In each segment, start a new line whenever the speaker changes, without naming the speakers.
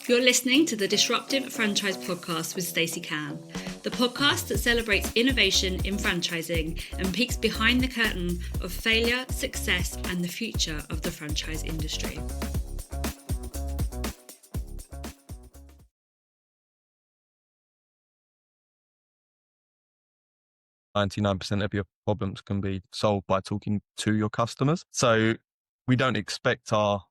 You're listening to the Disruptive Franchise Podcast with Stacey, the podcast that celebrates innovation in franchising and peeks behind the curtain of failure, success, and the future of the franchise industry.
%99 of your problems can be solved by talking to your customers. So we don't expect our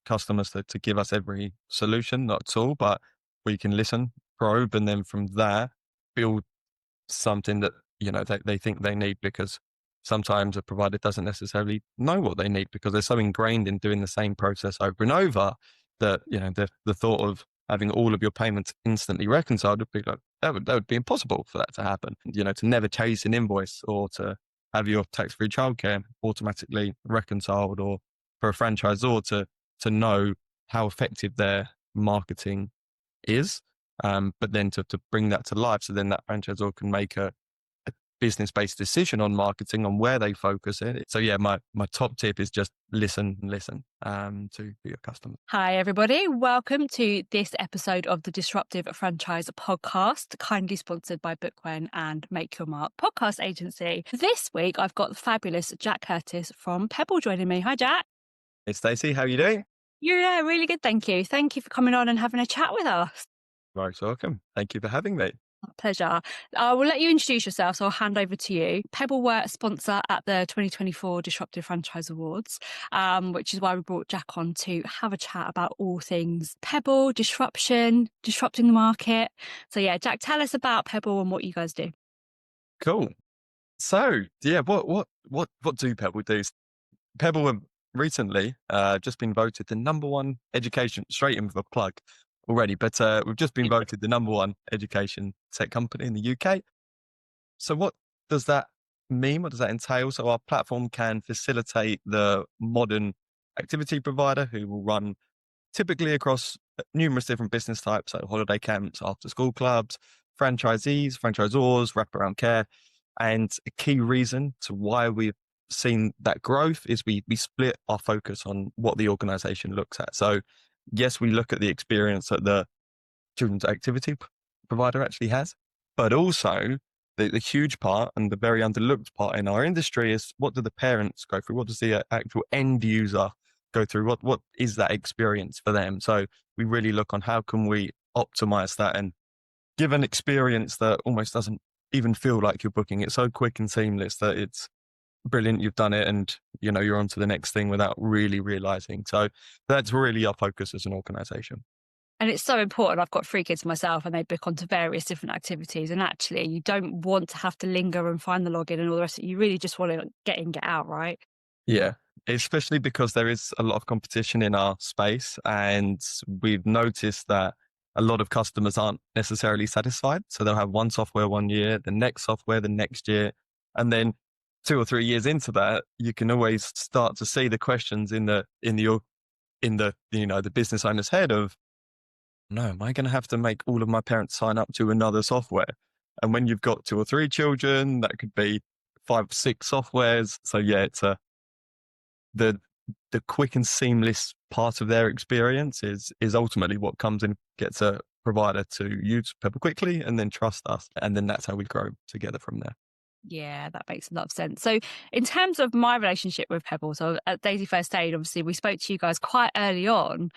customers to give us every solution, not at all, but we can listen, probe, and then from there build something that, they think they need, because sometimes a provider doesn't necessarily know what they need because they're so ingrained in doing the same process over and over that, the thought of having all of your payments instantly reconciled would be like, that would be impossible for that to happen. To never chase an invoice or to have your tax-free childcare automatically reconciled, or for a franchisor to know how effective their marketing is, but then to bring that to life, so then that franchisor can make a business-based decision on marketing, on where they focus it. So yeah, my top tip is just listen to your customers.
Hi everybody, welcome to this episode of the Disruptive Franchise Podcast, kindly sponsored by Bookwhen and Make Your Mark podcast agency. This week I've got the fabulous Jack Curtis from Pebble joining me. Hi Jack.
Hey Stacey, how are you doing?
Yeah, really good, thank you. Thank you for coming on and having a chat with us.
Most welcome. Thank you for having me.
Pleasure. I will let you introduce yourself, so I'll hand over to you. Pebble were a sponsor at the 2024 Disruptive Franchise Awards, which is why we brought Jack on to have a chat about all things Pebble, disrupting the market. So yeah, Jack, tell us about Pebble and what you guys do.
Cool. So yeah, what do Pebble do? Pebble have recently just been voted the number one education, straight in with a plug already, but we've just been voted the number one education tech company in the UK. So what does that mean? What does that entail? So our platform can facilitate the modern activity provider who will run typically across numerous different business types, like holiday camps, after school clubs, franchisees, franchisors, wraparound care. And a key reason to why we've seen that growth is we split our focus on what the organization looks at. So yes, we look at the experience that the children's activity provider actually has, but also the huge part and the very underlooked part in our industry is, what do the parents go through? What does the actual end user go through? What is that experience for them? So we really look on how can we optimize that and give an experience that almost doesn't even feel like you're booking. It's so quick and seamless that it's brilliant, you've done it, and you're on to the next thing without really realizing. So that's really our focus as an organization.
And it's so important. I've got 3 kids myself and they book onto various different activities, and actually you don't want to have to linger and find the login and all the rest of it. You really just want to get in, get out, right?
Yeah, especially because there is a lot of competition in our space, and we've noticed that a lot of customers aren't necessarily satisfied. So they'll have one software one year, the next software the next year, and then 2 or 3 years into that, you can always start to see the questions in the business owner's head of, no, am I going to have to make all of my parents sign up to another software? And when you've got 2 or 3 children, that could be 5 or 6 softwares. So yeah, it's the quick and seamless part of their experience is ultimately what comes and gets a provider to use Pebble quickly and then trust us. And then that's how we grow together from there.
Yeah, that makes a lot of sense. So in terms of my relationship with Pebble, so at Daisy First Aid, obviously we spoke to you guys quite early on.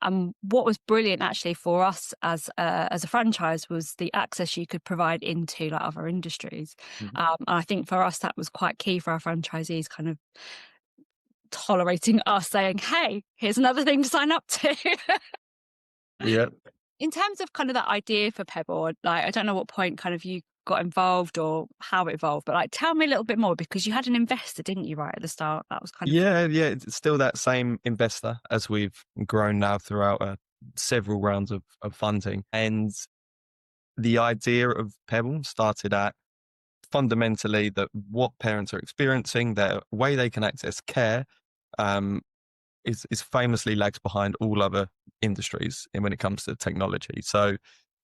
And what was brilliant actually for us as a franchise was the access you could provide into like other industries.
Mm-hmm.
And I think for us, that was quite key for our franchisees, kind of tolerating us saying, hey, here's another thing to sign up to.
Yeah.
In terms of kind of that idea for Pebble, like, I don't know what point kind of you got involved or how it evolved, but like, tell me a little bit more, because you had an investor, didn't you, right at the start? That was kind of...
Yeah, it's still that same investor as we've grown now throughout several rounds of funding. And the idea of Pebble started at fundamentally that what parents are experiencing, their way they can access care, is famously lags behind all other industries when it comes to technology. So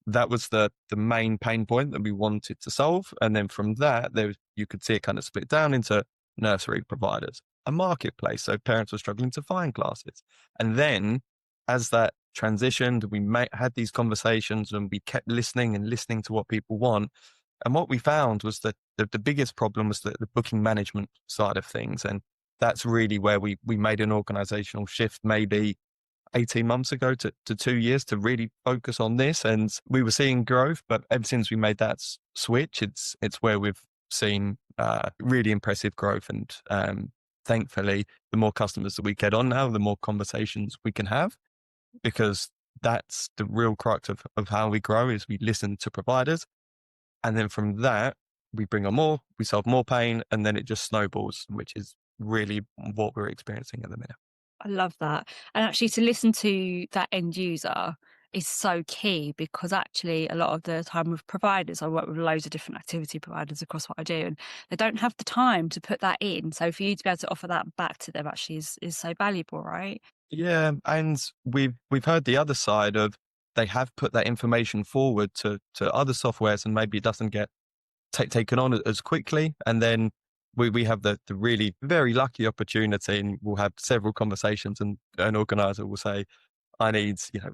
that was the main pain point that we wanted to solve. And then from that, you could see it kind of split down into nursery providers, a marketplace. So parents were struggling to find classes. And then as that transitioned, had these conversations, and we kept listening and listening to what people want. And what we found was that the biggest problem was the booking management side of things. And that's really where we made an organizational shift, maybe 18 months ago to 2 years, to really focus on this. And we were seeing growth, but ever since we made that switch, it's where we've seen really impressive growth. And thankfully, the more customers that we get on now, the more conversations we can have, because that's the real crux of how we grow, is we listen to providers. And then from that, we bring on more, we solve more pain, and then it just snowballs, which is really what we're experiencing at the minute.
I love that. And actually, to listen to that end user is so key, because actually a lot of the time with providers, I work with loads of different activity providers across what I do, and they don't have the time to put that in. So for you to be able to offer that back to them actually is so valuable, right?
Yeah, and we've heard the other side of, they have put that information forward to other softwares, and maybe it doesn't get taken on as quickly. And then we have the really very lucky opportunity, and we'll have several conversations, and an organizer will say, I need, I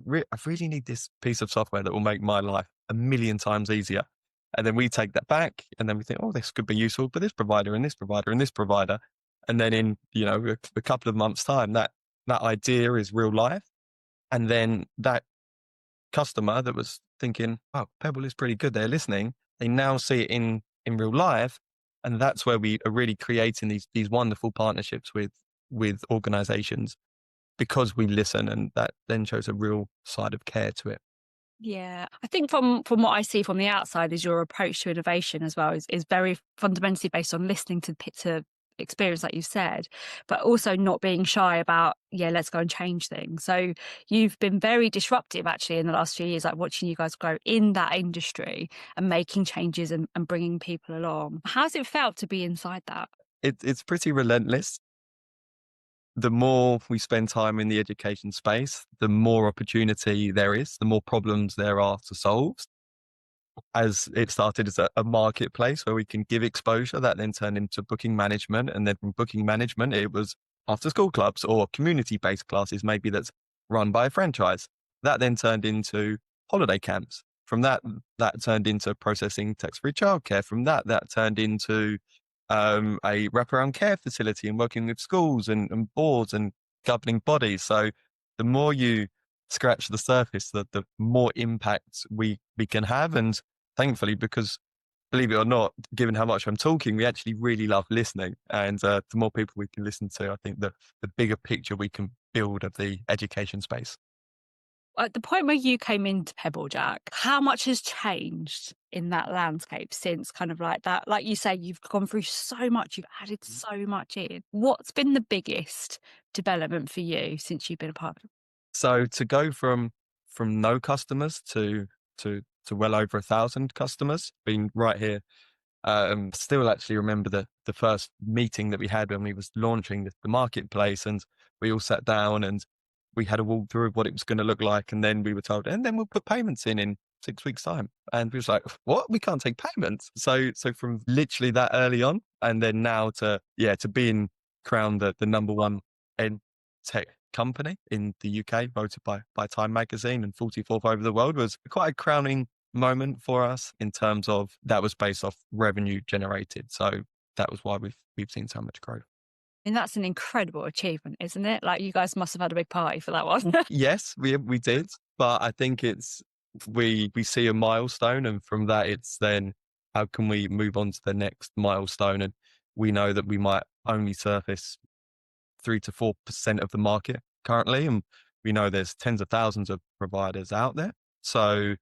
really need this piece of software that will make my life a million times easier. And then we take that back, and then we think, oh, this could be useful for this provider and this provider and this provider. And then in, a couple of months' time, that idea is real life. And then that customer that was thinking, oh, Pebble is pretty good, they're listening, they now see it in real life. And that's where we are really creating these wonderful partnerships with organizations, because we listen, and that then shows a real side of care to it.
Yeah, I think from what I see from the outside, is your approach to innovation as well is very fundamentally based on listening to experience, like you said, but also not being shy about, let's go and change things. So you've been very disruptive actually in the last few years, like watching you guys grow in that industry and making changes and bringing people along. How's it felt to be inside that?
It's pretty relentless. The more we spend time in the education space, the more opportunity there is, the more problems there are to solve. As it started as a marketplace where we can give exposure, that then turned into booking management. And then from booking management, it was after school clubs or community-based classes, maybe that's run by a franchise. That then turned into holiday camps. From that turned into processing tax-free childcare. From that turned into a wraparound care facility and working with schools and boards and governing bodies. So the more you scratch the surface, the more impact we can have. And thankfully, because believe it or not, given how much I'm talking, we actually really love listening. And the more people we can listen to, I think the bigger picture we can build of the education space.
At the point where you came into Pebble, Jack, how much has changed in that landscape since kind of like that? Like you say, you've gone through so much, you've added so much in. What's been the biggest development for you since you've been a part of it?
So to go from no customers to well over 1,000 customers, being right here. Still actually remember the first meeting that we had when we was launching the marketplace, and we all sat down and we had a walkthrough of what it was going to look like. And then we were told, and then we'll put payments in 6 weeks time. And we was like, what? We can't take payments. So from literally that early on, and then now to being crowned the number one ed tech company in the UK, voted by Time magazine and 44th over the world, was quite a crowning moment for us in terms of that was based off revenue generated. So that was why we've seen so much growth.
And that's an incredible achievement, isn't it? Like you guys must have had a big party for that one.
Yes, we did, but I think it's we see a milestone, and from that it's then how can we move on to the next milestone? And we know that we might only surface 3 to 4% of the market currently, and we know there's tens of thousands of providers out there. So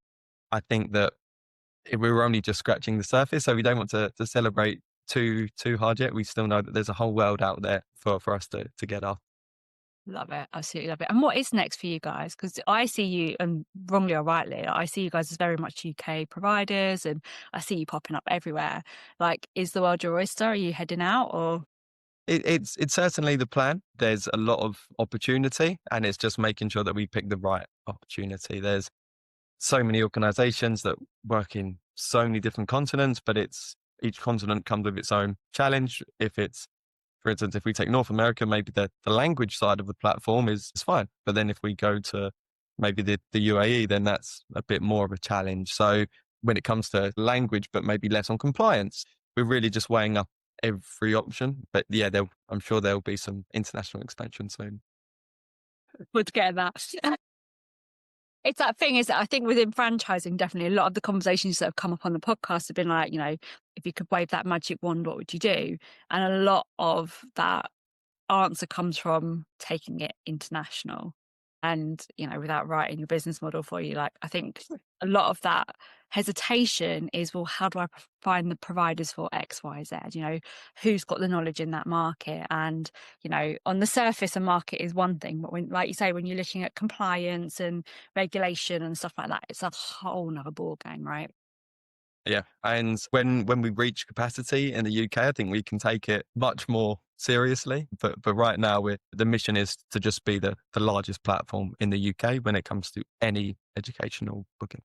I think that we were only just scratching the surface, so we don't want to celebrate too hard yet. We still know that there's a whole world out there for us to get off.
Love it. Absolutely love it. And what is next for you guys? Because I see you, and wrongly or rightly, I see you guys as very much UK providers, and I see you popping up everywhere. Like, is the world your oyster? Are you heading out, or?
It's certainly the plan. There's a lot of opportunity, and it's just making sure that we pick the right opportunity. There's so many organizations that work in so many different continents, but each continent comes with its own challenge. For instance, if we take North America, maybe the language side of the platform is fine. But then if we go to maybe the UAE, then that's a bit more of a challenge. So when it comes to language, but maybe less on compliance, we're really just weighing up every option. But yeah, I'm sure there'll be some international expansion soon.
Would get that. It's that thing is that I think within franchising, definitely a lot of the conversations that have come up on the podcast have been like, if you could wave that magic wand, what would you do? And a lot of that answer comes from taking it international and, without writing your business model for you. Like, I think a lot of that hesitation is, well, how do I find the providers for X, Y, Z? Who's got the knowledge in that market? And, on the surface, a market is one thing, but when, like you say, when you're looking at compliance and regulation and stuff like that, it's a whole nother ball game, right?
Yeah. And when we reach capacity in the UK, I think we can take it much more seriously. But right now, the mission is to just be the largest platform in the UK when it comes to any educational booking.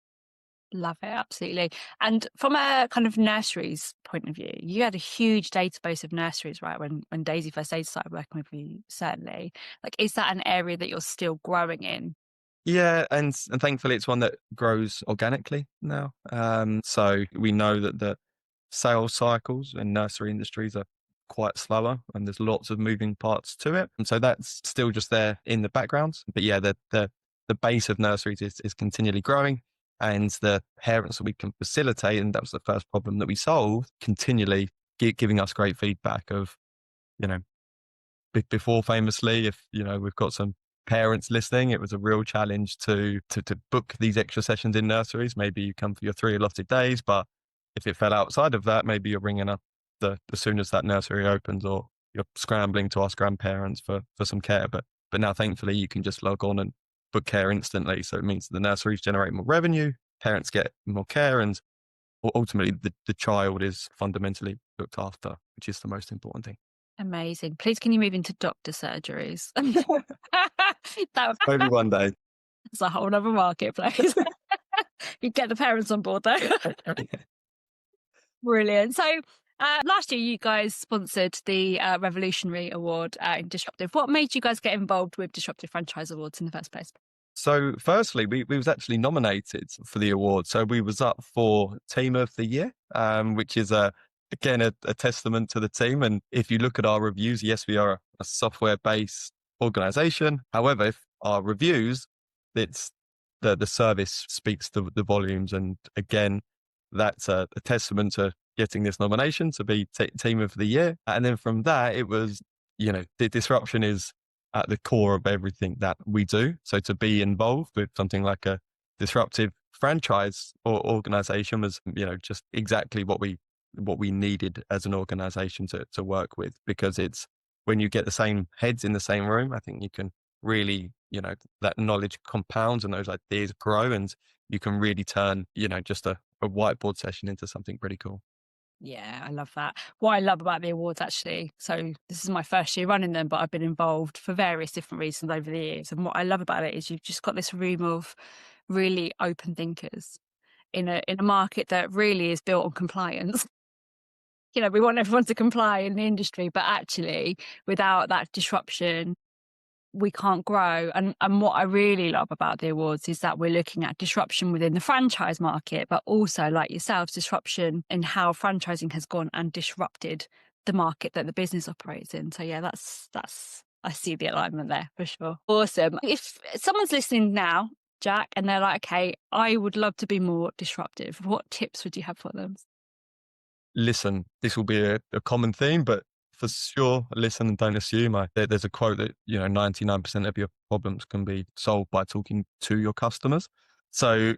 Love it, absolutely. And from a kind of nurseries point of view, you had a huge database of nurseries, right? When Daisy First Aid started working with you, certainly. Like, is that an area that you're still growing in?
Yeah, and thankfully it's one that grows organically now. So we know that the sales cycles in nursery industries are quite slower and there's lots of moving parts to it. And so that's still just there in the background. But yeah, the base of nurseries is continually growing, and the parents that we can facilitate, and that was the first problem that we solved, continually giving us great feedback of, before famously, if, we've got some parents listening, it was a real challenge to book these extra sessions in nurseries. Maybe you come for your 3 allotted days, but if it fell outside of that, maybe you're ringing up as soon as that nursery opens, or you're scrambling to ask grandparents for some care. But now, thankfully, you can just log on and book care instantly. So it means that the nurseries generate more revenue, parents get more care, and ultimately the child is fundamentally looked after, which is the most important thing.
Amazing. Please, can you move into doctor surgeries?
Maybe one day.
It's a whole other marketplace. You get the parents on board though. Brilliant. So last year you guys sponsored the Revolutionary Award in Disruptive. What made you guys get involved with Disruptive Franchise Awards in the first place?
So firstly, we was actually nominated for the award. So we was up for Team of the Year, which is again a testament to the team. And if you look at our reviews, yes, we are a software-based organization. However, if our reviews, it's the service speaks to the volumes. And again, that's a testament to getting this nomination to be Team of the Year. And then from that, it was, the disruption is at the core of everything that we do. So to be involved with something like a disruptive franchise or organization was, just exactly what we needed as an organization to work with, because it's when you get the same heads in the same room, I think you can really, that knowledge compounds and those ideas grow, and you can really turn, just a whiteboard session into something pretty cool.
Yeah, I love that. What I love about the awards, actually, so this is my first year running them, but I've been involved for various different reasons over the years. And what I love about it is you've just got this room of really open thinkers in a market that really is built on compliance. We want everyone to comply in the industry, but actually without that disruption, we can't grow. And what I really love about the awards is that we're looking at disruption within the franchise market, but also, like yourselves, disruption in how franchising has gone and disrupted the market that the business operates in. So yeah, that's I see the alignment there for sure. Awesome. If someone's listening now, Jack, and they're like, okay, I would love to be more disruptive, what tips would you have for them?
Listen, this will be a common theme, but for sure, listen and don't assume. There's a quote that, 99% of your problems can be solved by talking to your customers. So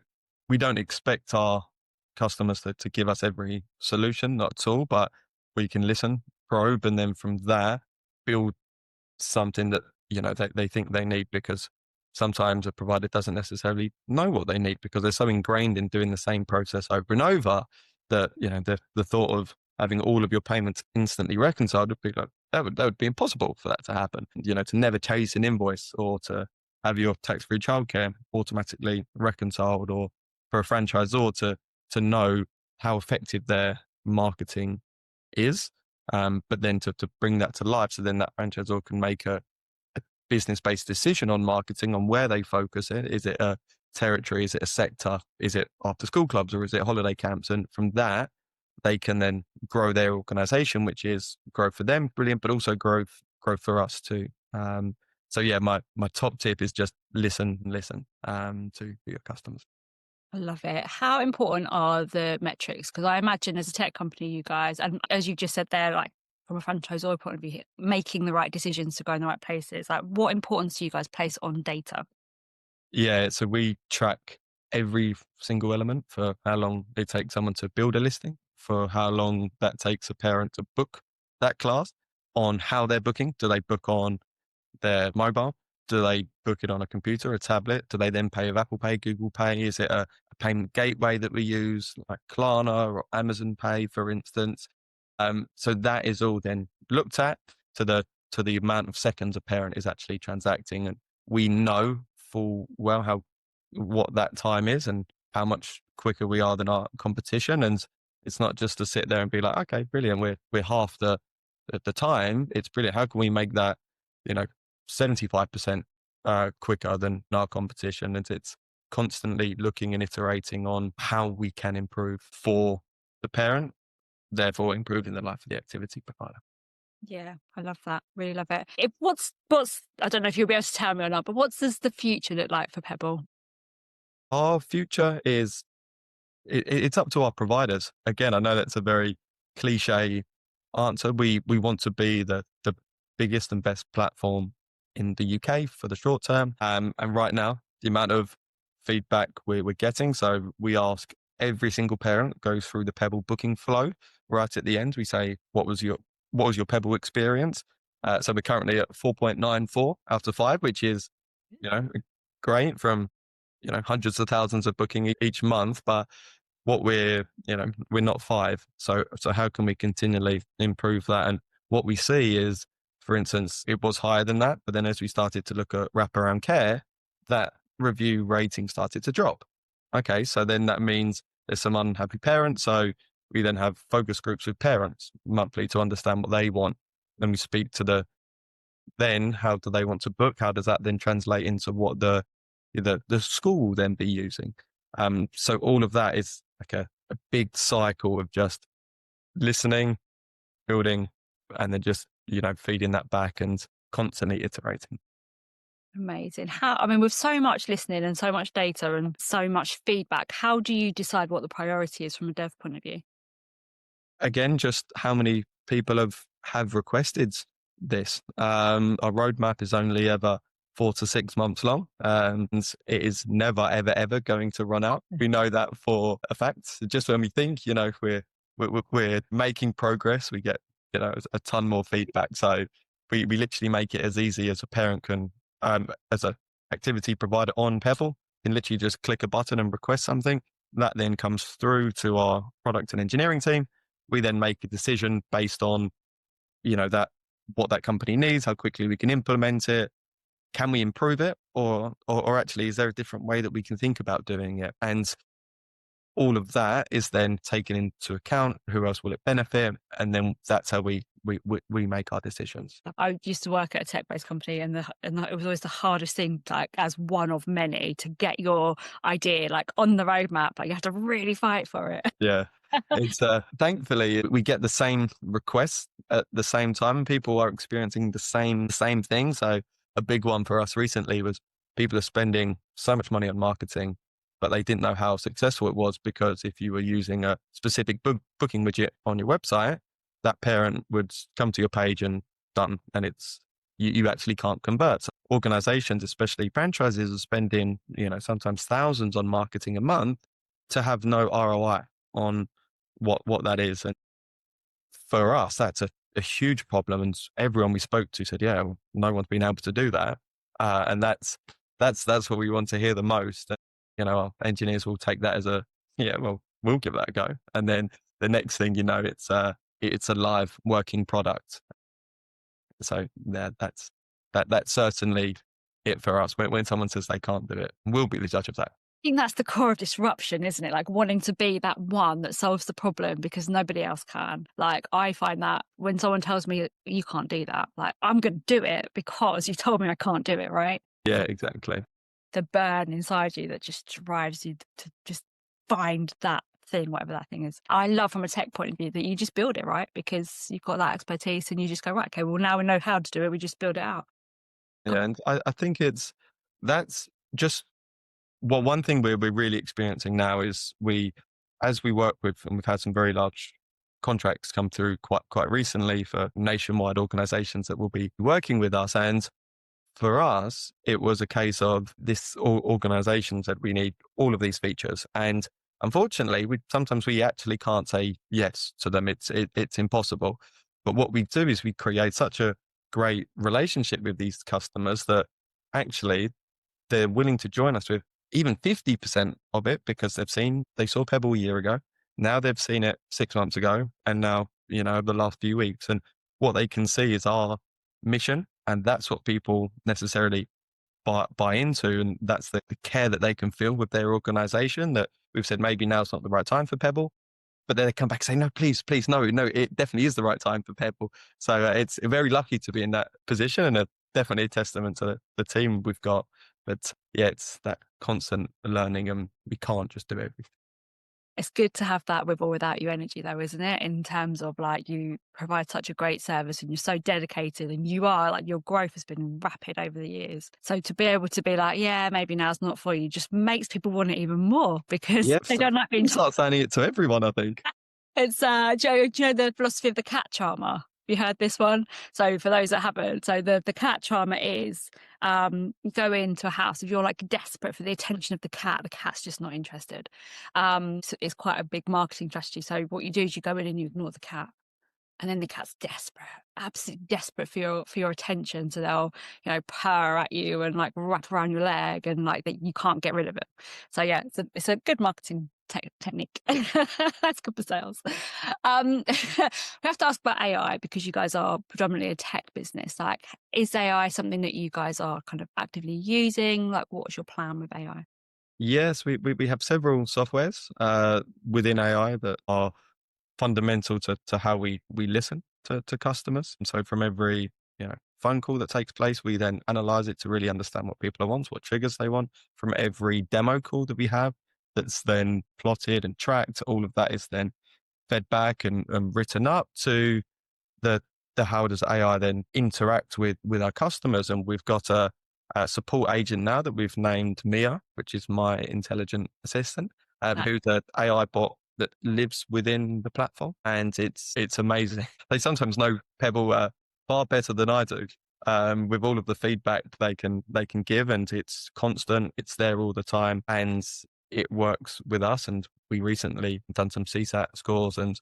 we don't expect our customers to give us every solution, not at all, but we can listen, probe, and then from there, build something that, they think they need, because sometimes a provider doesn't necessarily know what they need because they're so ingrained in doing the same process over and over that, the thought of having all of your payments instantly reconciled would be like, that would be impossible for that to happen. To never chase an invoice, or to have your tax-free childcare automatically reconciled, or for a franchisor to know how effective their marketing is. But then to bring that to life, so then that franchisor can make a business-based decision on marketing, on where they focus it. Is it a territory? Is it a sector? Is it after-school clubs, or is it holiday camps? And from that, they can then grow their organization, which is growth for them, brilliant, but also growth for us too. So yeah, my top tip is just listen to your customers.
I love it. How important are the metrics? Because I imagine as a tech company, you guys, and as you just said there, like from a franchisor point of view, making the right decisions to go in the right places, like what importance do you guys place on data?
Yeah, so we track every single element for how long it takes someone to build a listing, for how long that takes a parent to book that class, on how they're booking. Do they book on their mobile? Do they book it on a computer, a tablet? Do they then pay with Apple Pay, Google Pay? Is it a payment gateway that we use, like Klarna or Amazon Pay, for instance? So that is all then looked at to the amount of seconds a parent is actually transacting, and we know full well what that time is and how much quicker we are than our competition. And it's not just to sit there and be like, okay, brilliant, we're half the time. It's brilliant. How can we make that 75% quicker than our competition? And it's constantly looking and iterating on how we can improve for the parent, therefore improving the life of the activity provider.
Yeah, I love that. Really love it. What's I don't know if you'll be able to tell me or not, but what does the future look like for Pebble?
Our future is it's up to our providers. Again, I know that's a very cliche answer. We want to be the biggest and best platform in the UK for the short term. And right now, the amount of feedback we're getting, so we ask every single parent, goes through the Pebble booking flow. Right at the end, we say, what was your Pebble experience? So we're currently at 4.94 out of 5, which is, great from, hundreds of thousands of booking each month. But what we're not 5. So how can we continually improve that? And what we see is, for instance, it was higher than that, but then as we started to look at wraparound care, that review rating started to drop. Okay, so then that means there's some unhappy parents. So we then have focus groups with parents monthly to understand what they want. Then we speak to then how do they want to book? How does that then translate into what the school will then be using? So all of that is like a big cycle of just listening, building, and then just, feeding that back and constantly iterating.
Amazing. With so much listening and so much data and so much feedback, how do you decide what the priority is from a dev point of view?
Again, just how many people have requested this. Our roadmap is only ever 4 to 6 months long, and it is never, ever, ever going to run out. We know that for a fact. Just when we think, we're making progress, we get, a ton more feedback. So we literally make it as easy as a parent can, as an activity provider on Pebble, can literally just click a button and request something. That then comes through to our product and engineering team. We then make a decision based on, what that company needs, how quickly we can implement it. Can we improve it? Or actually, is there a different way that we can think about doing it? And all of that is then taken into account. Who else will it benefit? And then that's how we make our decisions.
I used to work at a tech-based company, and it was always the hardest thing, like as one of many, to get your idea like on the roadmap. Like you have to really fight for it.
Yeah. It's thankfully we get the same requests at the same time. People are experiencing the same thing. So a big one for us recently was people are spending so much money on marketing, but they didn't know how successful it was, because if you were using a specific booking widget on your website, that parent would come to your page and done, and it's you actually can't convert. So organizations, especially franchises, are spending sometimes thousands on marketing a month to have no ROI on what that is. And for us, that's a huge problem. And everyone we spoke to said, yeah, well, no one's been able to do that. And that's what we want to hear the most. And, our engineers will take that as we'll give that a go. And then the next thing, it's a live working product. So that's certainly it for us. When someone says they can't do it, we'll be the judge of that.
think that's the core of disruption, isn't it? Like wanting to be that one that solves the problem because nobody else can. Like I find that when someone tells me you can't do that, like I'm going to do it because you told me I can't do it, right?
Yeah, exactly.
The burn inside you that just drives you to just find that thing, whatever that thing is. I love from a tech point of view that you just build it, right? Because you've got that expertise and you just go, right, okay, well now we know how to do it. We just build it out.
Yeah, and I think that's just one thing we're really experiencing now is as we work with, and we've had some very large contracts come through quite recently for nationwide organizations that will be working with us. And for us, it was a case of this organization said we need all of these features. And unfortunately, sometimes we actually can't say yes to them. It's impossible. But what we do is we create such a great relationship with these customers that actually they're willing to join us with even 50% of it because they saw Pebble a year ago. Now they've seen it 6 months ago. And now, the last few weeks, and what they can see is our mission. And that's what people necessarily buy into. And that's the care that they can feel with their organization, that we've said, maybe now's not the right time for Pebble. But then they come back and say, no, please, no, it definitely is the right time for Pebble. So it's very lucky to be in that position, and definitely a testament to the team we've got. But yeah, it's that constant learning, and we can't just do everything.
It's good to have that with or without you energy though, isn't it? In terms of like you provide such a great service and you're so dedicated and you are like your growth has been rapid over the years. So to be able to be like, yeah, maybe now's not for you just makes people want it even more because
Yeah,
they don't like being
start saying it to everyone, I think.
It's do you know the philosophy of the cat charmer? You heard this one? So for those that haven't, so the cat charmer is you go into a house, if you're like desperate for the attention of the cat's just not interested. So it's quite a big marketing strategy. So what you do is you go in and you ignore the cat. And then the cat's desperate, absolutely desperate for your attention. So they'll, purr at you and like wrap around your leg and like you can't get rid of it. So yeah, it's a good marketing technique. That's good for sales. We have to ask about AI because you guys are predominantly a tech business. Like, is AI something that you guys are kind of actively using? Like, what's your plan with AI?
Yes, we have several softwares within AI that are fundamental to how we listen to customers. And so from every phone call that takes place, we then analyze it to really understand what people want, what triggers they want. From every demo call that we have, that's then plotted and tracked, all of that is then fed back and written up to the how does AI then interact with our customers. And we've got a support agent now that we've named Mia, which is my intelligent assistant, who's an AI bot that lives within the platform, and it's amazing. They sometimes know Pebble far better than I do, with all of the feedback they can give, and it's constant. It's there all the time, and it works with us. And we recently done some CSAT scores, and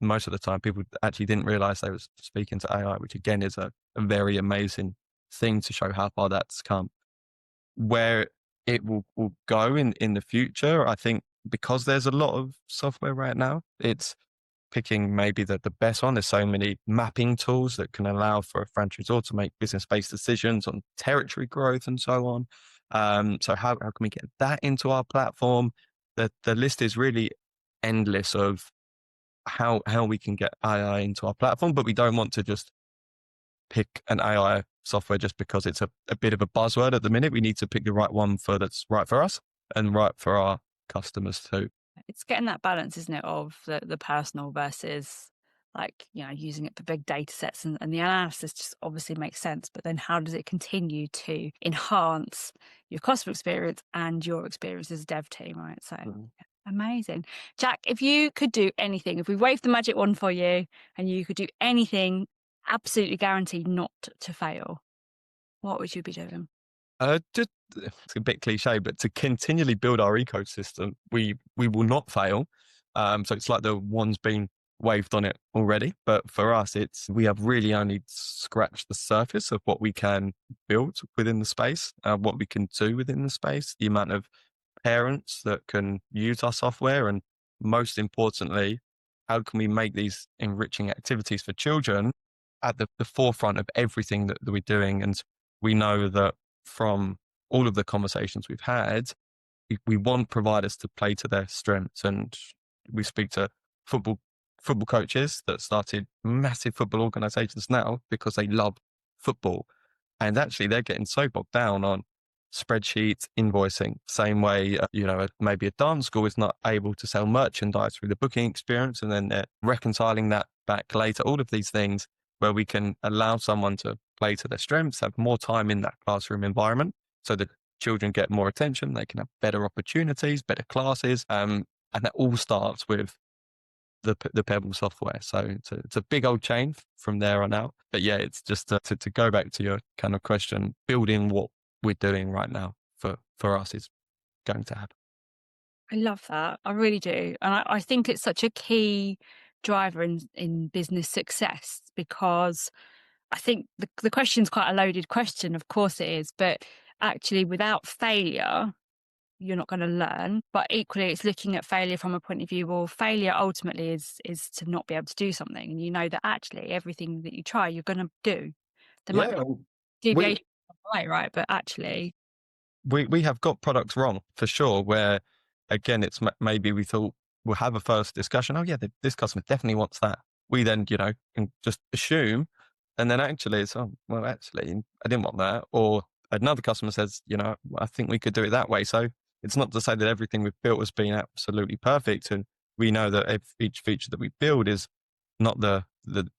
most of the time people actually didn't realize they was speaking to AI, which again is a very amazing thing to show how far that's come. Where it will go in the future, I think, because there's a lot of software right now, it's picking maybe the best one. There's so many mapping tools that can allow for a franchisor to make business-based decisions on territory growth and so on. So how can we get that into our platform? The list is really endless of how we can get AI into our platform, but we don't want to just pick an AI software just because it's a bit of a buzzword at the minute. We need to pick the right one that's right for us and right for our customers too.
It's getting that balance, isn't it, of the personal versus like, using it for big data sets and the analysis just obviously makes sense. But then how does it continue to enhance your customer experience and your experience as a dev team, right? So amazing. Jack, if you could do anything, if we waved the magic wand for you and you could do anything absolutely guaranteed not to fail, what would you be doing?
Just it's a bit cliche, but to continually build our ecosystem, we will not fail. So it's like the wand's been waved on it already, but for us, we have really only scratched the surface of what we can build within the space, what we can do within the space, the amount of parents that can use our software, and most importantly, how can we make these enriching activities for children at the forefront of everything that we're doing. And we know that from all of the conversations we've had, we want providers to play to their strengths. And we speak to football coaches that started massive football organizations now because they love football. And actually they're getting so bogged down on spreadsheets, invoicing, same way, maybe a dance school is not able to sell merchandise through the booking experience. And then they're reconciling that back later, all of these things where we can allow someone to play to their strengths, have more time in that classroom environment so that children get more attention, they can have better opportunities, better classes. And that all starts with the Pebble software. So it's a big old chain from there on out. But yeah, it's just to go back to your kind of question, building what we're doing right now for us is going to happen.
I love that. I really do. And I think it's such a key driver in business success, because I think the question's quite a loaded question. Of course it is. But actually, without failure, you're not going to learn. But equally, it's looking at failure from a point of view, well, failure ultimately is to not be able to do something. And you know that actually everything that you try, you're going to do. There might be deviation on the way, right? But actually,
we have got products wrong for sure, where again, it's maybe we thought we'll have a first discussion. Oh yeah, this customer definitely wants that. We then, can just assume. And then actually it's, oh, well, actually I didn't want that. Or another customer says, I think we could do it that way. So it's not to say that everything we've built has been absolutely perfect. And we know that each feature that we build is not the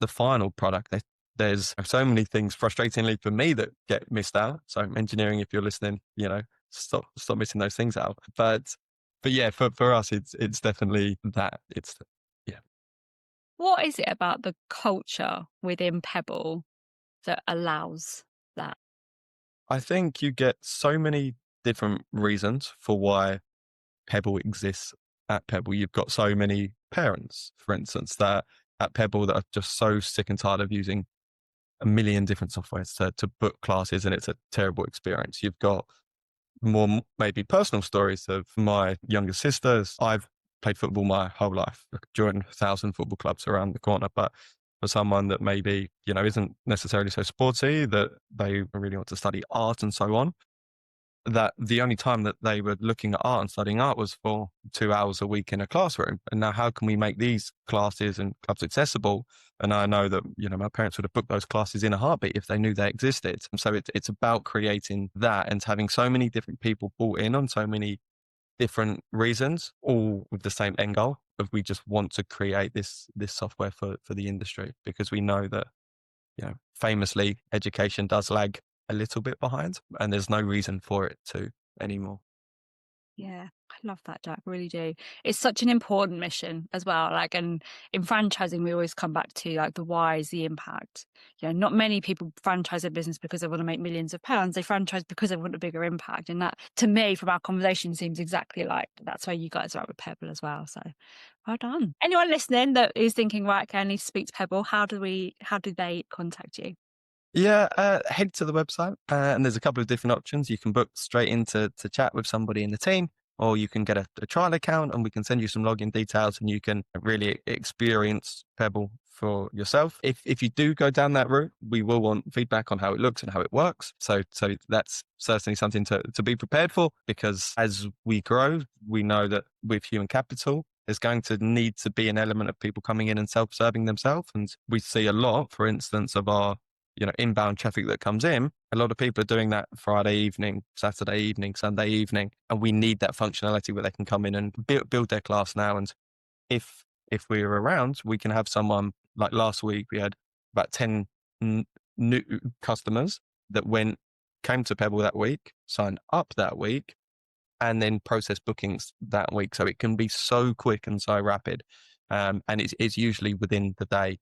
final product. There's so many things, frustratingly for me, that get missed out. So engineering, if you're listening, stop missing those things out. But yeah, for us, it's definitely that. Yeah.
what is it about the culture within Pebble that allows that?
I think you get so many different reasons for why Pebble exists at Pebble. You've got so many parents, for instance, that at Pebble that are just so sick and tired of using a million different softwares to book classes, and it's a terrible experience. You've got more maybe personal stories of my younger sisters. I've played football my whole life, joined 1,000 football clubs around the corner, but for someone that maybe, isn't necessarily so sporty, that they really want to study art and so on, that the only time that they were looking at art and studying art was for 2 hours a week in a classroom. And now how can we make these classes and clubs accessible? And I know that, my parents would have booked those classes in a heartbeat if they knew they existed. And so it's about creating that and having so many different people bought in on so many different reasons, all with the same end goal of we just want to create this software for the industry, because we know that, famously education does lag a little bit behind, and there's no reason for it to anymore.
Yeah, I love that, Jack. Really do. It's such an important mission as well. And in franchising, we always come back to the why is the impact. Not many people franchise a business because they want to make millions of pounds. They franchise because they want a bigger impact. And that, to me, from our conversation, seems exactly like that's where you guys are at with Pebble as well. So well done. Anyone listening that is thinking, right, okay, I need to speak to Pebble, how do they contact you?
Yeah, head to the website and there's a couple of different options. You can book straight into chat with somebody in the team, or you can get a trial account and we can send you some login details and you can really experience Pebble for yourself. If you do go down that route, we will want feedback on how it looks and how it works. So that's certainly something to be prepared for, because as we grow, we know that with human capital, there's going to need to be an element of people coming in and self-serving themselves. And we see a lot, for instance, of our inbound traffic that comes in. A lot of people are doing that Friday evening, Saturday evening, Sunday evening, and we need that functionality where they can come in and build their class now. And if we're around, we can have someone, like last week, we had about 10 new customers that came to Pebble that week, signed up that week, and then process bookings that week. So it can be so quick and so rapid. And it's usually within the day,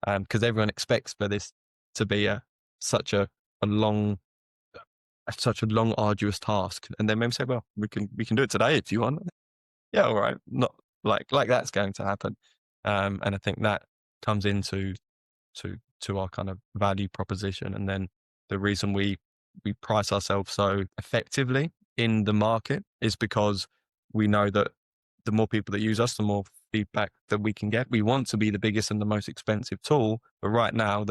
because everyone expects for this to be such a long, arduous task. And then maybe say, well, we can do it today if you want. Yeah, all right. Not like that's going to happen. And I think that comes into our kind of value proposition. And then the reason we price ourselves so effectively in the market is because we know that the more people that use us, the more feedback that we can get. We want to be the biggest and the most expensive tool, but right now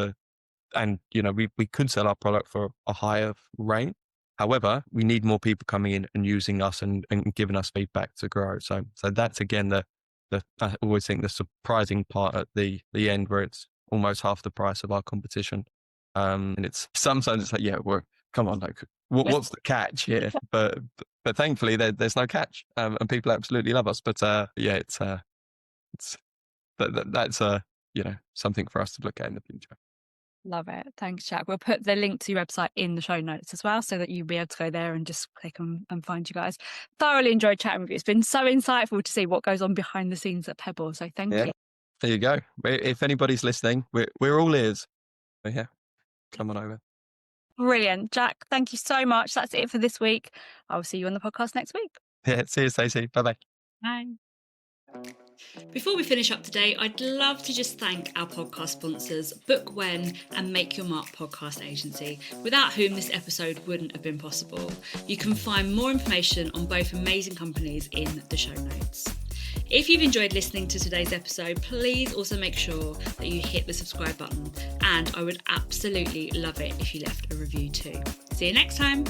we could sell our product for a higher rate. However, we need more people coming in and using us and giving us feedback to grow. So that's again I always think the surprising part at the end, where it's almost half the price of our competition. And it's sometimes it's like, yeah, come on, like what's the catch here? But thankfully there's no catch, and people absolutely love us. But yeah, that's something for us to look at in the future.
Love it. Thanks, Jack. We'll put the link to your website in the show notes as well, so that you'll be able to go there and just click and find you guys. Thoroughly enjoyed chatting with you. It's been so insightful to see what goes on behind the scenes at Pebble. So thank you.
There you go. If anybody's listening, we're all ears. So yeah, come on over.
Brilliant. Jack, thank you so much. That's it for this week. I will see you on the podcast next week.
Yeah, see you, Stacey. Bye-bye.
Bye. Before we finish up today, I'd love to just thank our podcast sponsors, Book When and Make Your Mark Podcast Agency, without whom this episode wouldn't have been possible. You can find more information on both amazing companies in the show notes. If you've enjoyed listening to today's episode, please also make sure that you hit the subscribe button, and I would absolutely love it if you left a review too. See you next time.